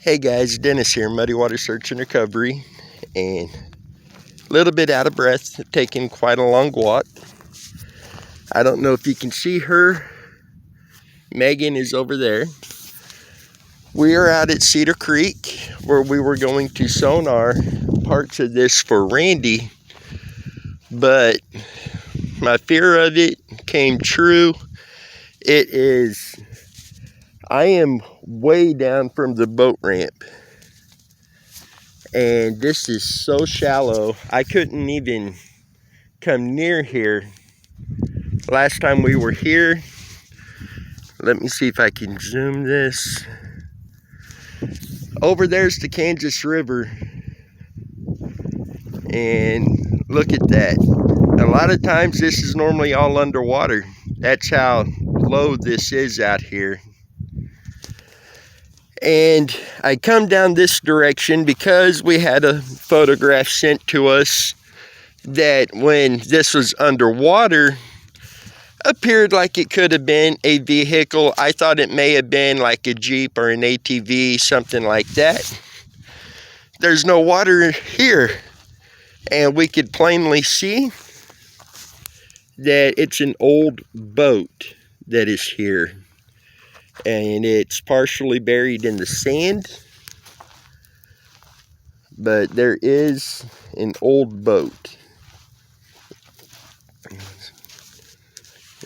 Hey guys, Dennis here, Muddy Water Search and Recovery, and a little bit out of breath, taking quite a long walk. I don't know if you can see her. Megan is over there. We are out at Cedar Creek where we were going to sonar parts of this for Randy, but my fear of it came true. I am way down from the boat ramp. And this is so shallow, I couldn't even come near here. Last time we were here, let me see if I can zoom this. Over there's the Kansas River. And look at that. A lot of times this is normally all underwater. That's how low this is out here. And I come down this direction because we had a photograph sent to us that when this was underwater, appeared like it could have been a vehicle. I thought it may have been like a Jeep or an ATV, something like that. There's no water here, and we could plainly see that it's an old boat that is here. And it's partially buried in the sand, but there is an old boat.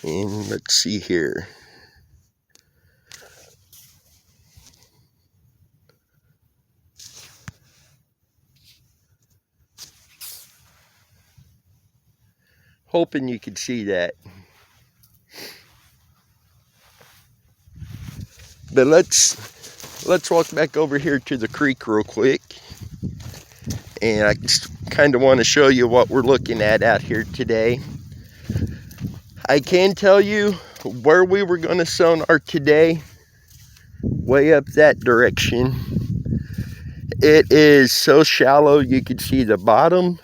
And let's see here. Hoping you could see that. But let's walk back over here to the creek real quick. And I just kind of want to show you what we're looking at out here today. I can tell you where we were going to sonar today, way up that direction. It is so shallow you can see the bottom,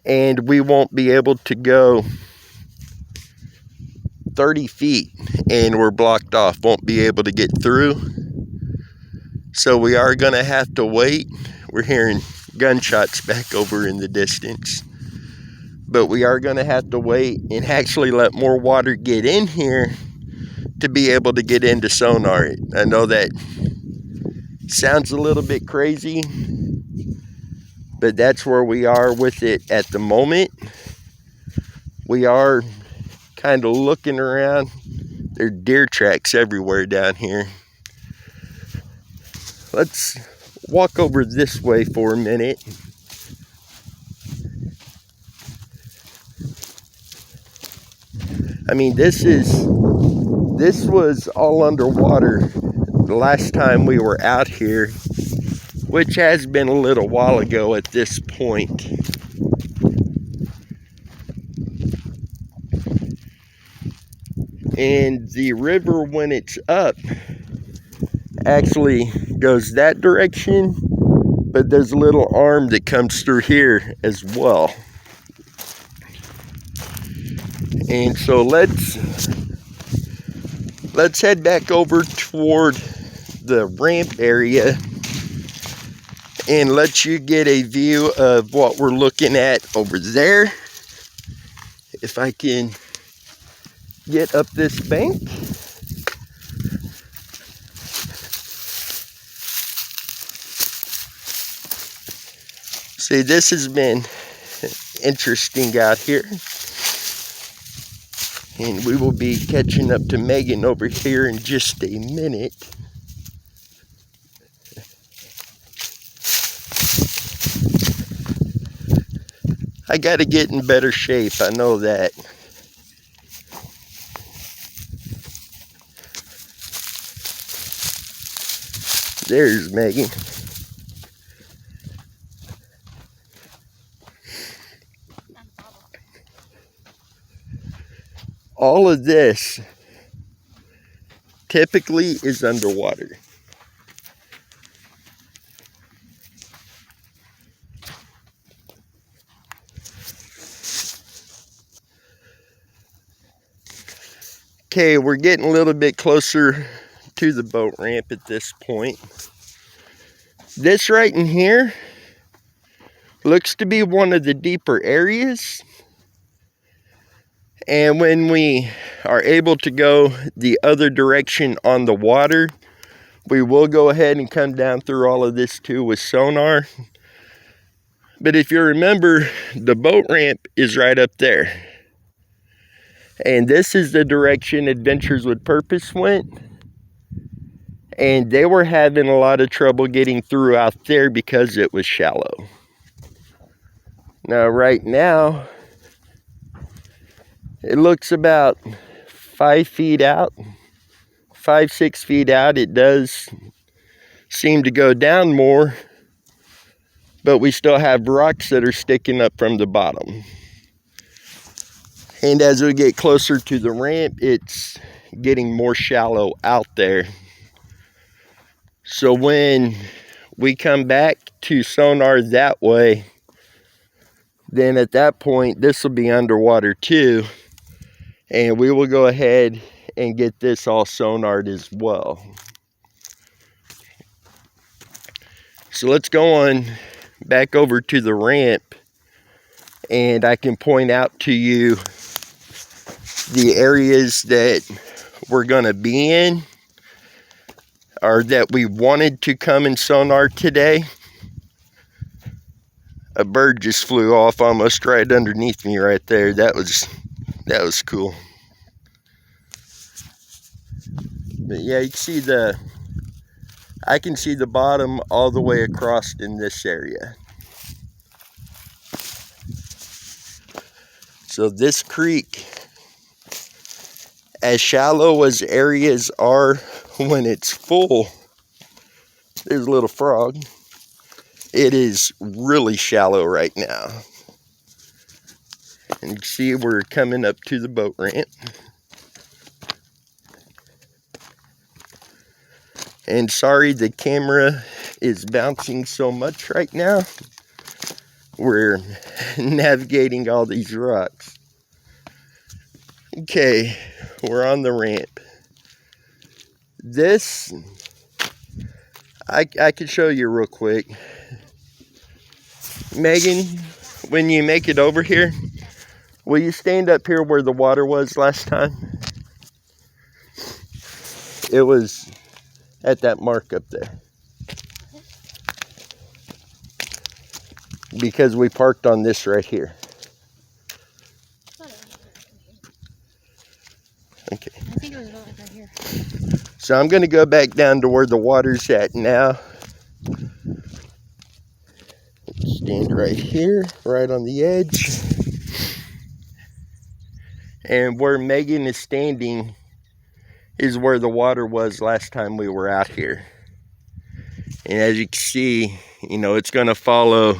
and we won't be able to go 30 feet, and we're blocked off, won't be able to get through. So we are going to have to wait. We're hearing gunshots back over in the distance. But we are going to have to wait and actually let more water get in here to be able to get into sonar. I know that sounds a little bit crazy, but that's where we are with it at the moment. We are kind of looking around. There are deer tracks everywhere down here. Let's walk over this way for a minute. I mean, this was all underwater the last time we were out here, which has been a little while ago at this point. And the river, when it's up, actually goes that direction, but there's a little arm that comes through here as well. And so let's head back over toward the ramp area and let you get a view of what we're looking at over there. If I can get up this bank. See, this has been interesting out here. And we will be catching up to Megan over here in just a minute. I gotta get in better shape, I know that. There's Megan. All of this typically is underwater. Okay, we're getting a little bit closer to the boat ramp at this point. This right in here looks to be one of the deeper areas. And when we are able to go the other direction on the water, we will go ahead and come down through all of this too with sonar. But if you remember, the boat ramp is right up there. And this is the direction Adventures with Purpose went. And they were having a lot of trouble getting through out there because it was shallow. Now, right now, it looks about 5 feet out, 5-6 feet out. It does seem to go down more, but we still have rocks that are sticking up from the bottom. And as we get closer to the ramp, it's getting more shallow out there. So when we come back to sonar that way, then at that point, this will be underwater too. And we will go ahead and get this all sonared as well. So let's go on back over to the ramp, and I can point out to you the areas that we're going to be in, or that we wanted to come and sonar today. A bird just flew off almost right underneath me right there. That was cool. But yeah, you can see I can see the bottom all the way across in this area. So this creek, as shallow as areas are when it's full, there's a little frog. It is really shallow right now. And you can see we're coming up to the boat ramp. And sorry the camera is bouncing so much right now. We're navigating all these rocks. Okay, we're on the ramp. This, I could show you real quick. Megan, when you make it over here, will you stand up here where the water was last time? It was at that mark up there. Because we parked on this right here. Okay. I think it was about like right here. So I'm going to go back down to where the water's at now. Stand right here, right on the edge. And where Megan is standing is where the water was last time we were out here. And as you can see, you know, it's going to follow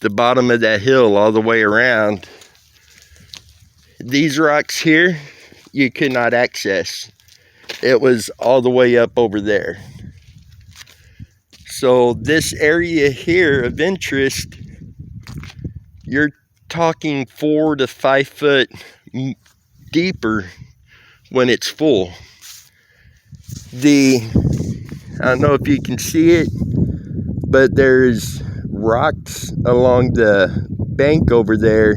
the bottom of that hill all the way around. These rocks here, you could not access. It was all the way up over there. So this area here of interest, you're talking 4 to 5 foot deeper when it's full. I don't know if you can see it, but there's rocks along the bank over there,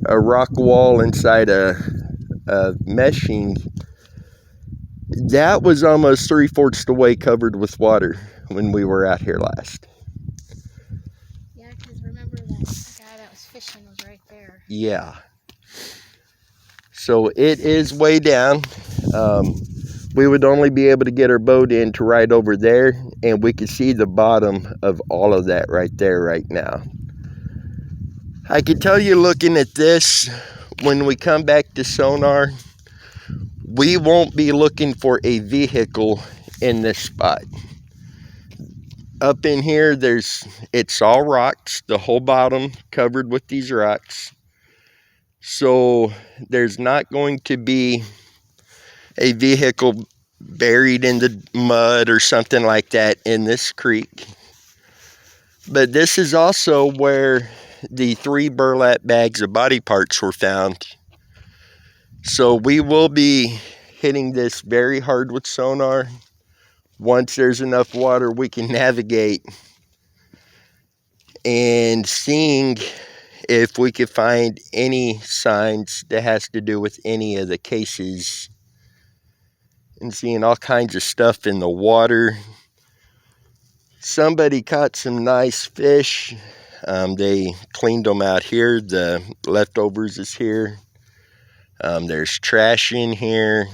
a rock wall inside a meshing. That was almost 3/4 the way covered with water when we were out here last. Yeah, because remember that guy that was fishing was right there. Yeah. So it is way down. We would only be able to get our boat in to right over there, and we can see the bottom of all of that right there right now. I can tell you, looking at this, when we come back to sonar, we won't be looking for a vehicle in this spot. Up in here, it's all rocks, the whole bottom covered with these rocks. So there's not going to be a vehicle buried in the mud or something like that in this creek. But this is also where the 3 burlap bags of body parts were found. So we will be hitting this very hard with sonar. once there's enough water, we can navigate and seeing if we could find any signs that has to do with any of the cases, and seeing all kinds of stuff in the water. Somebody caught some nice fish. They cleaned them out here. The leftovers is here. There's trash in here.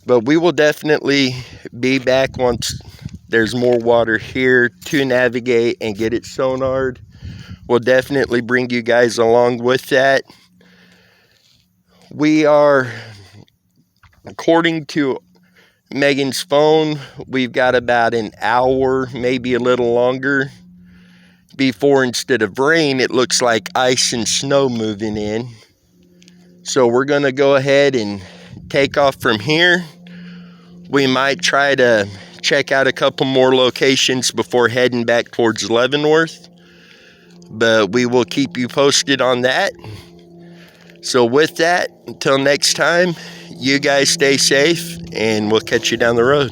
But we will definitely be back once there's more water here to navigate and get it sonared. We'll definitely bring you guys along with that. We are, according to Megan's phone, we've got about an hour, maybe a little longer, before instead of rain, it looks like ice and snow moving in. So we're going to go ahead and take off from here. We might try to check out a couple more locations before heading back towards Leavenworth, but we will keep you posted on that. So with that, until next time, you guys stay safe, and we'll catch you down the road.